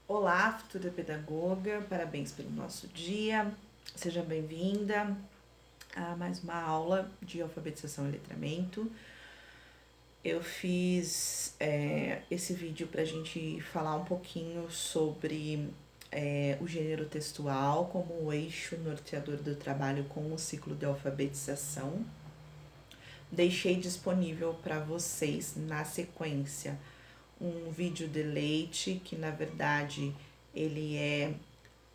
Olá, futura pedagoga, parabéns pelo nosso dia. Seja bem-vinda a mais uma aula de alfabetização e letramento. Eu fiz esse vídeo para a gente falar um pouquinho sobre o gênero textual como o eixo norteador do trabalho com o ciclo de alfabetização. Deixei disponível para vocês na sequência um vídeo de leite, que na verdade ele é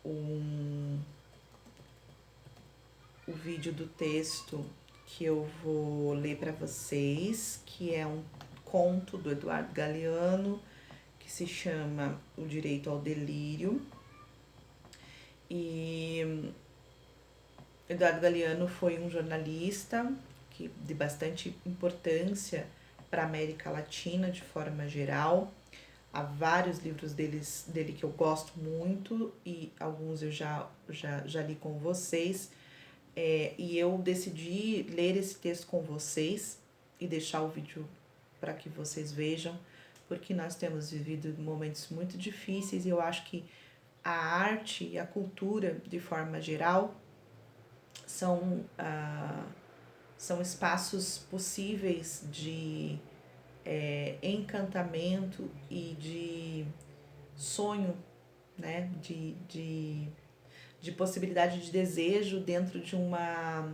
o vídeo do texto que eu vou ler para vocês, que é um conto do Eduardo Galeano, que se chama O Direito ao Delírio. E Eduardo Galeano foi um jornalista de bastante importância para a América Latina de forma geral. Há vários livros dele que eu gosto muito e alguns eu já li com vocês. E eu decidi ler esse texto com vocês e deixar o vídeo para que vocês vejam, porque nós temos vivido momentos muito difíceis e eu acho que a arte e a cultura, de forma geral, são espaços possíveis de encantamento e de sonho, né? De possibilidade de desejo dentro de uma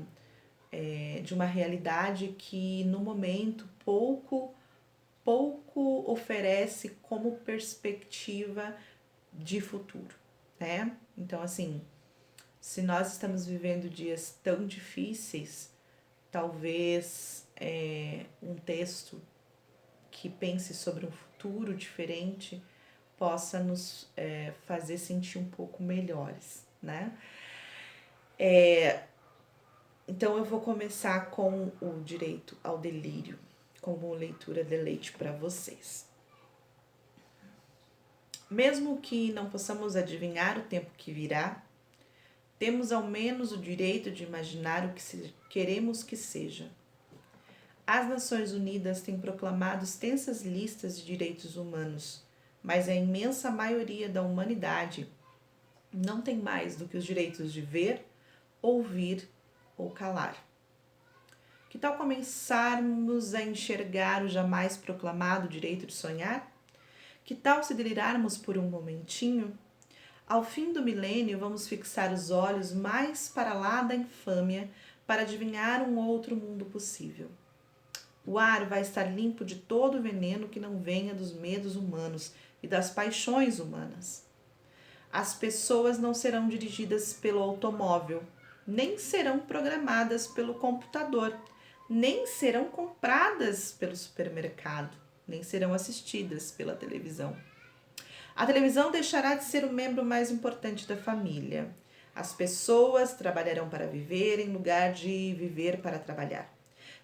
realidade que no momento pouco oferece como perspectiva de futuro, né? Então, assim, se nós estamos vivendo dias tão difíceis, talvez um texto que pense sobre um futuro diferente possa nos fazer sentir um pouco melhores, né? Então eu vou começar com o Direito ao Delírio, como leitura de leite para vocês. Mesmo que não possamos adivinhar o tempo que virá, temos ao menos o direito de imaginar o que queremos que seja. As Nações Unidas têm proclamado extensas listas de direitos humanos, mas a imensa maioria da humanidade não tem mais do que os direitos de ver, ouvir ou calar. Que tal começarmos a enxergar o jamais proclamado direito de sonhar? Que tal se delirarmos por um momentinho? Ao fim do milênio, vamos fixar os olhos mais para lá da infâmia para adivinhar um outro mundo possível. O ar vai estar limpo de todo o veneno que não venha dos medos humanos e das paixões humanas. As pessoas não serão dirigidas pelo automóvel, nem serão programadas pelo computador, nem serão compradas pelo supermercado, nem serão assistidas pela televisão. A televisão deixará de ser o membro mais importante da família. As pessoas trabalharão para viver em lugar de viver para trabalhar.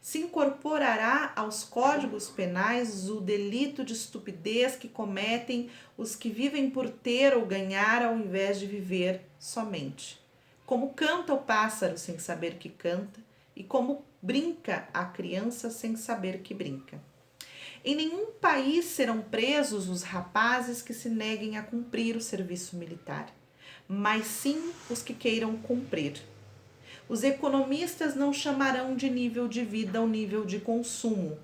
Se incorporará aos códigos penais o delito de estupidez que cometem os que vivem por ter ou ganhar ao invés de viver somente. Como canta o pássaro sem saber que canta, e como brinca a criança sem saber que brinca. Em nenhum país serão presos os rapazes que se neguem a cumprir o serviço militar, mas sim os que queiram cumprir. Os economistas não chamarão de nível de vida o nível de consumo,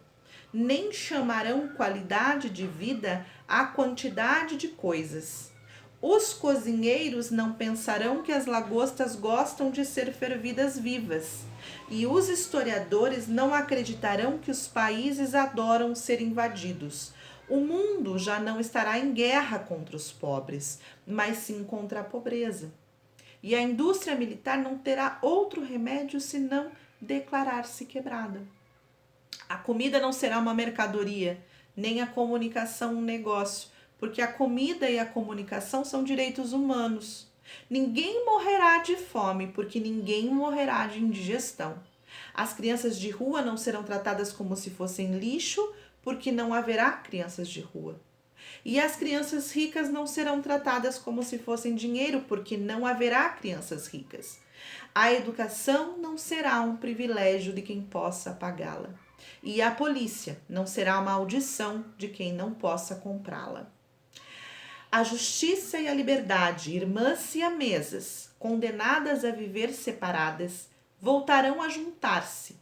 nem chamarão qualidade de vida a quantidade de coisas. Os cozinheiros não pensarão que as lagostas gostam de ser fervidas vivas, e os historiadores não acreditarão que os países adoram ser invadidos. O mundo já não estará em guerra contra os pobres, mas sim contra a pobreza. E a indústria militar não terá outro remédio senão declarar-se quebrada. A comida não será uma mercadoria, nem a comunicação um negócio, porque a comida e a comunicação são direitos humanos. Ninguém morrerá de fome, porque ninguém morrerá de indigestão. As crianças de rua não serão tratadas como se fossem lixo, porque não haverá crianças de rua. E as crianças ricas não serão tratadas como se fossem dinheiro, porque não haverá crianças ricas. A educação não será um privilégio de quem possa pagá-la. E a polícia não será uma maldição de quem não possa comprá-la. A justiça e a liberdade, irmãs siamesas, condenadas a viver separadas, voltarão a juntar-se.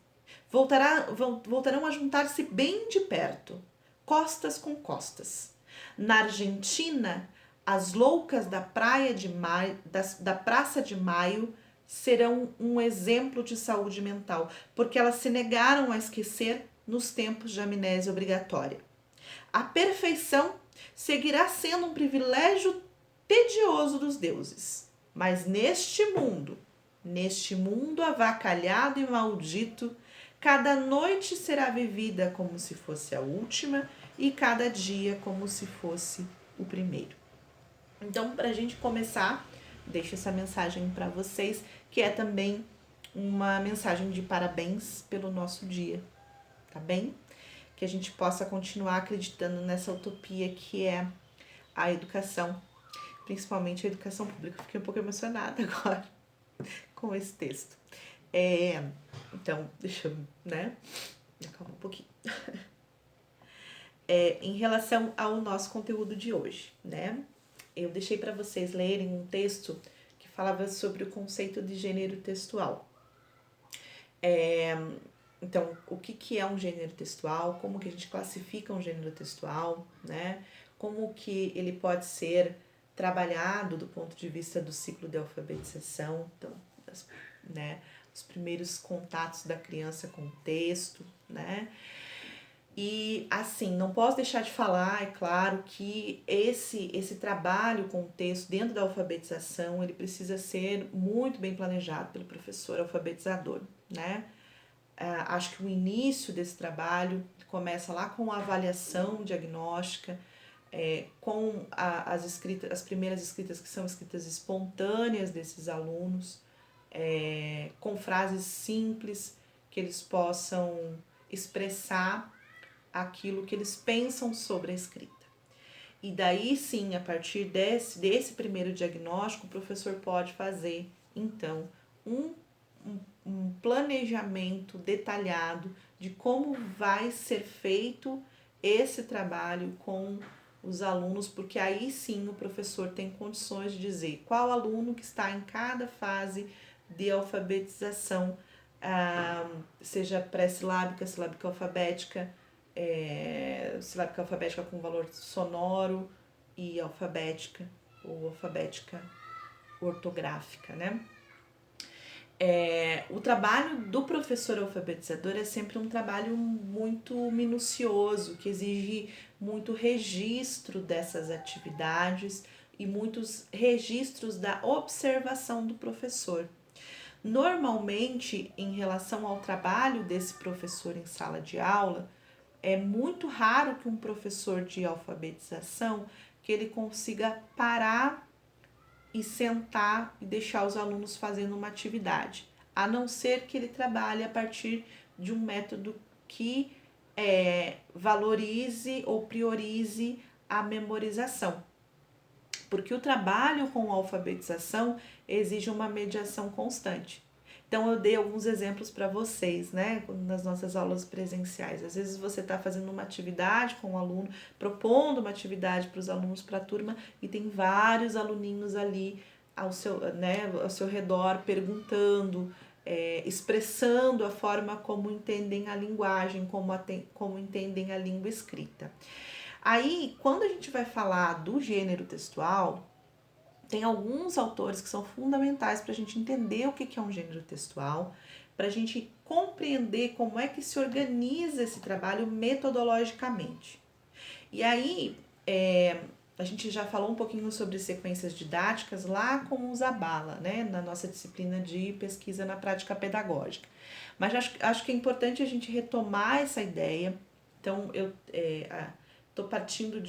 Voltarão a juntar-se bem de perto, costas com costas. Na Argentina, as loucas da praia de maio, da Praça de Maio serão um exemplo de saúde mental, porque elas se negaram a esquecer nos tempos de amnésia obrigatória. A perfeição seguirá sendo um privilégio tedioso dos deuses, mas neste mundo avacalhado e maldito, cada noite será vivida como se fosse a última e cada dia como se fosse o primeiro. Então, para a gente começar, deixo essa mensagem para vocês, que é também uma mensagem de parabéns pelo nosso dia, tá bem? Que a gente possa continuar acreditando nessa utopia que é a educação, principalmente a educação pública. Fiquei um pouco emocionada agora com esse texto. Então, deixa eu, acalmar um pouquinho. Em relação ao nosso conteúdo de hoje, eu deixei para vocês lerem um texto que falava sobre o conceito de gênero textual. Então, o que é um gênero textual, como que a gente classifica um gênero textual, como que ele pode ser trabalhado do ponto de vista do ciclo de alfabetização, então, os primeiros contatos da criança com o texto, E, assim, não posso deixar de falar, é claro, que esse trabalho com o texto dentro da alfabetização, ele precisa ser muito bem planejado pelo professor alfabetizador, Acho que o início desse trabalho começa lá com a avaliação diagnóstica, com as primeiras escritas, que são escritas espontâneas desses alunos, com frases simples que eles possam expressar aquilo que eles pensam sobre a escrita. E daí sim, a partir desse primeiro diagnóstico, o professor pode fazer, então, um planejamento detalhado de como vai ser feito esse trabalho com os alunos, porque aí sim o professor tem condições de dizer qual aluno que está em cada fase de alfabetização, seja pré-silábica, silábica alfabética, silábica alfabética com valor sonoro e alfabética ou alfabética ortográfica, O trabalho do professor alfabetizador é sempre um trabalho muito minucioso, que exige muito registro dessas atividades e muitos registros da observação do professor. Normalmente, em relação ao trabalho desse professor em sala de aula, é muito raro que um professor de alfabetização que ele consiga parar e sentar e deixar os alunos fazendo uma atividade, a não ser que ele trabalhe a partir de um método que valorize ou priorize a memorização. Porque o trabalho com a alfabetização exige uma mediação constante. Então, eu dei alguns exemplos para vocês, nas nossas aulas presenciais. Às vezes você está fazendo uma atividade com o aluno, propondo uma atividade para os alunos, para a turma, e tem vários aluninhos ali ao seu redor perguntando, expressando a forma como entendem a linguagem, como entendem a língua escrita. Aí, quando a gente vai falar do gênero textual, tem alguns autores que são fundamentais para a gente entender o que é um gênero textual, para a gente compreender como é que se organiza esse trabalho metodologicamente. E aí, a gente já falou um pouquinho sobre sequências didáticas lá com o Zabala, na nossa disciplina de pesquisa na prática pedagógica. Mas acho que é importante a gente retomar essa ideia. Então, eu estou partindo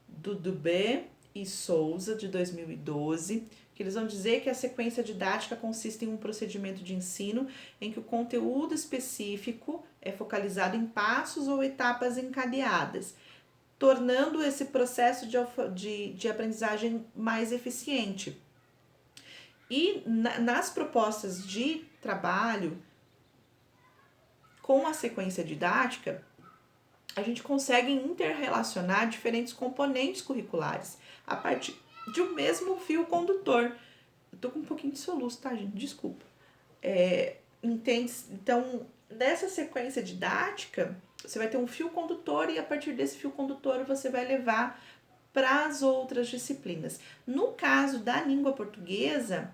do Dubé e Souza, de 2012, que eles vão dizer que a sequência didática consiste em um procedimento de ensino em que o conteúdo específico é focalizado em passos ou etapas encadeadas, tornando esse processo de aprendizagem mais eficiente. E nas propostas de trabalho com a sequência didática, a gente consegue interrelacionar diferentes componentes curriculares a partir de um mesmo fio condutor. Eu tô com um pouquinho de soluço, tá, gente? Desculpa. Entende? Então, nessa sequência didática, você vai ter um fio condutor e a partir desse fio condutor você vai levar para as outras disciplinas. No caso da língua portuguesa,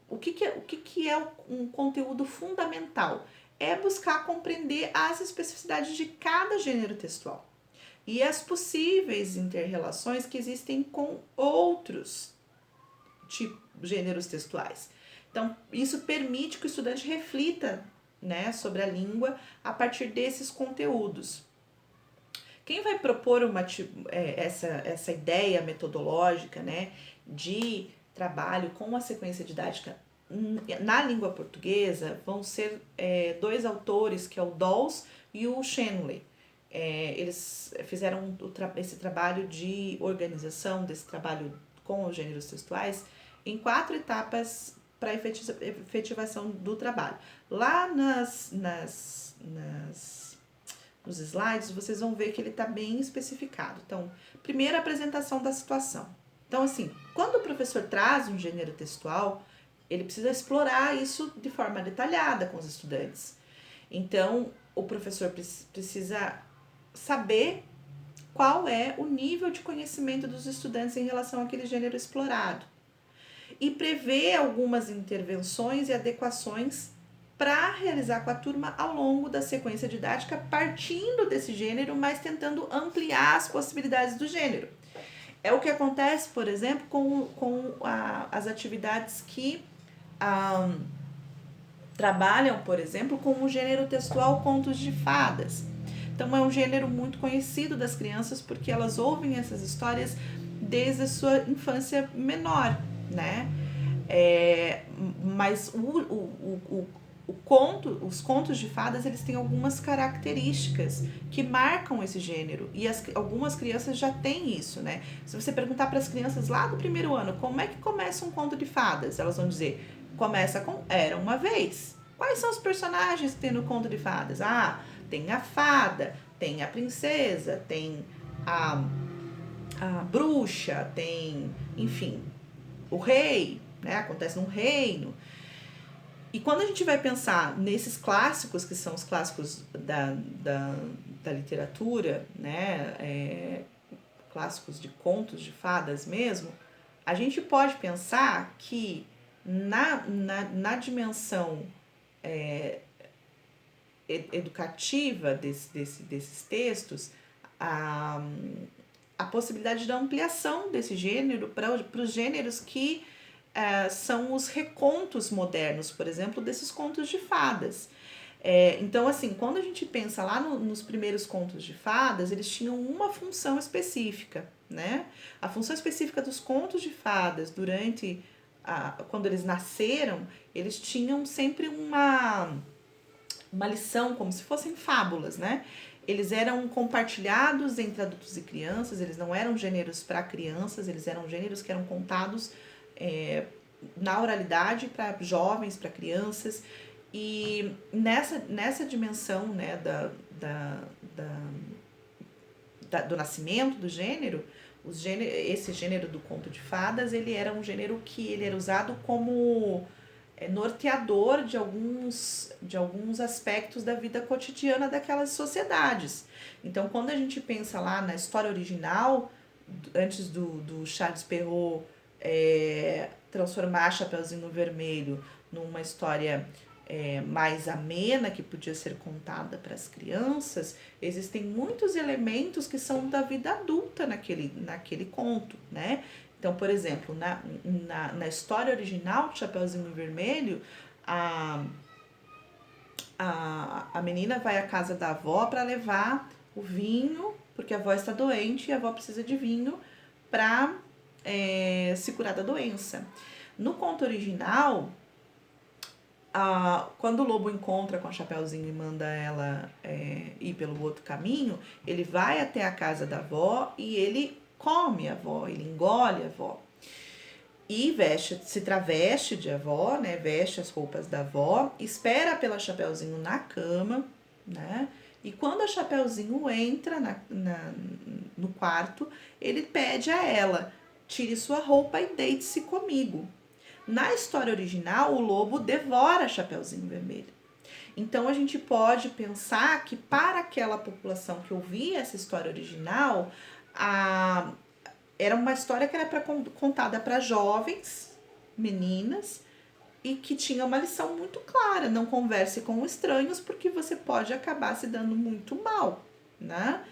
o que é um conteúdo fundamental? É buscar compreender as especificidades de cada gênero textual e as possíveis interrelações que existem com outros gêneros textuais. Então, isso permite que o estudante reflita, né, sobre a língua a partir desses conteúdos. Quem vai propor essa ideia metodológica, né, de trabalho com a sequência didática na língua portuguesa vão ser dois autores, que é o Dawes e o Shenley. Eles fizeram esse trabalho de organização, desse trabalho com os gêneros textuais, em 4 etapas para efetivação do trabalho. Lá nos slides, vocês vão ver que ele está bem especificado. Então, primeiro, a apresentação da situação. Então, assim, quando o professor traz um gênero textual, ele precisa explorar isso de forma detalhada com os estudantes. Então, o professor precisa saber qual é o nível de conhecimento dos estudantes em relação àquele gênero explorado. E prever algumas intervenções e adequações para realizar com a turma ao longo da sequência didática, partindo desse gênero, mas tentando ampliar as possibilidades do gênero. É o que acontece, por exemplo, com as atividades que trabalham, por exemplo, com o gênero textual contos de fadas. Então, é um gênero muito conhecido das crianças porque elas ouvem essas histórias desde a sua infância menor, né? Mas os contos de fadas, eles têm algumas características que marcam esse gênero e algumas crianças já têm isso, né? Se você perguntar para as crianças lá do primeiro ano como é que começa um conto de fadas, elas vão dizer, começa com Era Uma Vez. Quais são os personagens que tem no conto de fadas? Tem a fada, tem a princesa, tem a bruxa, tem, enfim, o rei, né? Acontece num reino. E quando a gente vai pensar nesses clássicos, que são os clássicos da literatura, né, clássicos de contos de fadas mesmo, a gente pode pensar que na dimensão educativa desses textos, a possibilidade da ampliação desse gênero para os gêneros que são os recontos modernos, por exemplo, desses contos de fadas. Então, assim, quando a gente pensa lá nos primeiros contos de fadas, eles tinham uma função específica, né? A função específica dos contos de fadas quando eles nasceram, eles tinham sempre uma lição, como se fossem fábulas, né? Eles eram compartilhados entre adultos e crianças, eles não eram gêneros para crianças, eles eram gêneros que eram contados na oralidade para jovens, para crianças. E nessa dimensão, né, do nascimento do gênero, esse gênero do conto de fadas, ele era um gênero que ele era usado como norteador de alguns aspectos da vida cotidiana daquelas sociedades. Então, quando a gente pensa lá na história original, antes do Charles Perrault transformar Chapeuzinho Vermelho numa história mais amena, que podia ser contada para as crianças, existem muitos elementos que são da vida adulta naquele conto, né? Então, por exemplo, na história original de Chapeuzinho Vermelho, a menina vai à casa da avó para levar o vinho, porque a avó está doente e a avó precisa de vinho para se curar da doença. No conto original, quando o lobo encontra com a Chapeuzinho e manda ela ir pelo outro caminho, ele vai até a casa da avó e ele come a avó, ele engole a avó. E se traveste de avó, né? Veste as roupas da avó, espera pela Chapeuzinho na cama, né? E quando a Chapeuzinho entra no quarto, ele pede a ela: tire sua roupa e deite-se comigo. Na história original, o lobo devora a Chapeuzinho Vermelho. Então a gente pode pensar que para aquela população que ouvia essa história original, era uma história que era contada para jovens, meninas, e que tinha uma lição muito clara: não converse com estranhos porque você pode acabar se dando muito mal, né?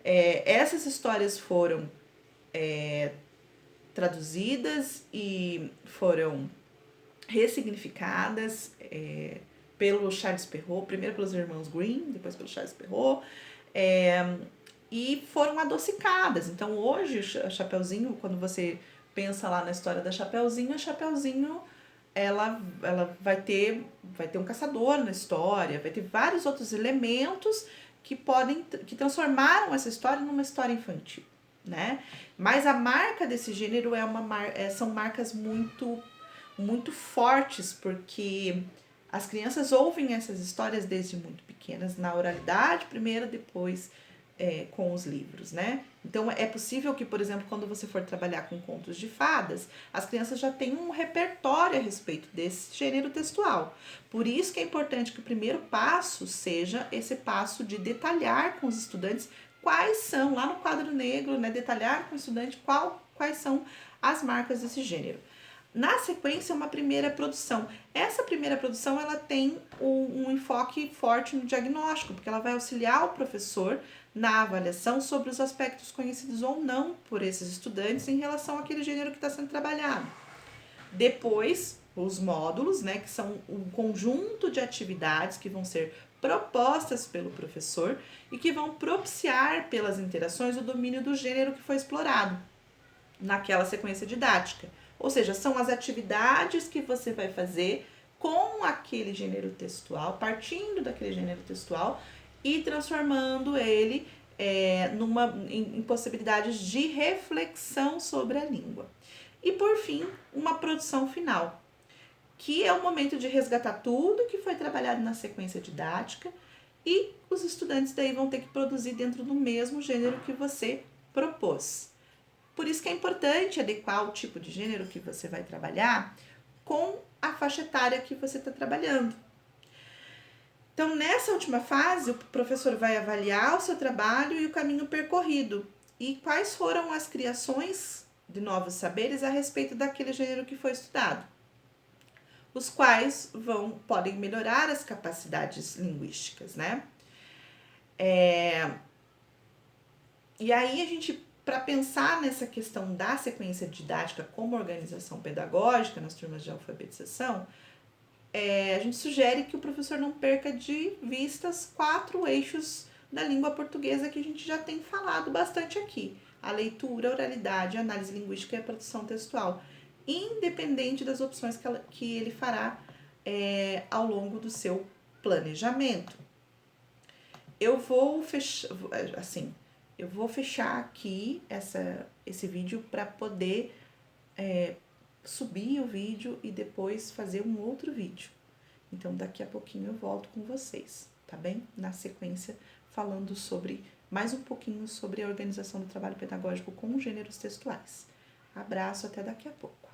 Essas histórias foram traduzidas e foram ressignificadas pelo Charles Perrault, primeiro pelos irmãos Grimm, depois pelo Charles Perrault, e foram adocicadas. Então hoje a Chapeuzinho, quando você pensa lá na história da Chapeuzinho, a Chapeuzinho ela vai ter um caçador na história, vai ter vários outros elementos que transformaram essa história numa história infantil, né? Mas a marca desse gênero são marcas muito muito fortes, porque as crianças ouvem essas histórias desde muito pequenas, na oralidade primeiro, depois com os livros, né? Então é possível que, por exemplo, quando você for trabalhar com contos de fadas, as crianças já tenham um repertório a respeito desse gênero textual. Por isso que é importante que o primeiro passo seja esse passo de detalhar com os estudantes quais são, lá no quadro negro, né, detalhar com o estudante quais são as marcas desse gênero. Na sequência, uma primeira produção. Essa primeira produção ela tem um enfoque forte no diagnóstico, porque ela vai auxiliar o professor na avaliação sobre os aspectos conhecidos ou não por esses estudantes em relação àquele gênero que está sendo trabalhado. Depois, os módulos, né, que são um conjunto de atividades que vão ser propostas pelo professor e que vão propiciar pelas interações o domínio do gênero que foi explorado naquela sequência didática. Ou seja, são as atividades que você vai fazer com aquele gênero textual, partindo daquele gênero textual e transformando ele em possibilidades de reflexão sobre a língua. E por fim, uma produção final, que é o momento de resgatar tudo que foi trabalhado na sequência didática e os estudantes daí vão ter que produzir dentro do mesmo gênero que você propôs. Por isso que é importante adequar o tipo de gênero que você vai trabalhar com a faixa etária que você está trabalhando. Então, nessa última fase, o professor vai avaliar o seu trabalho e o caminho percorrido e quais foram as criações de novos saberes a respeito daquele gênero que foi estudado, os quais podem melhorar as capacidades linguísticas, né? E aí a gente, para pensar nessa questão da sequência didática como organização pedagógica nas turmas de alfabetização, a gente sugere que o professor não perca de vista os 4 eixos da língua portuguesa que a gente já tem falado bastante aqui: a leitura, a oralidade, a análise linguística e a produção textual, independente das opções que ele fará ao longo do seu planejamento. Eu vou fechar aqui esse vídeo para poder subir o vídeo e depois fazer um outro vídeo. Então, daqui a pouquinho eu volto com vocês, tá bem? Na sequência, falando mais um pouquinho sobre a organização do trabalho pedagógico com gêneros textuais. Abraço, até daqui a pouco.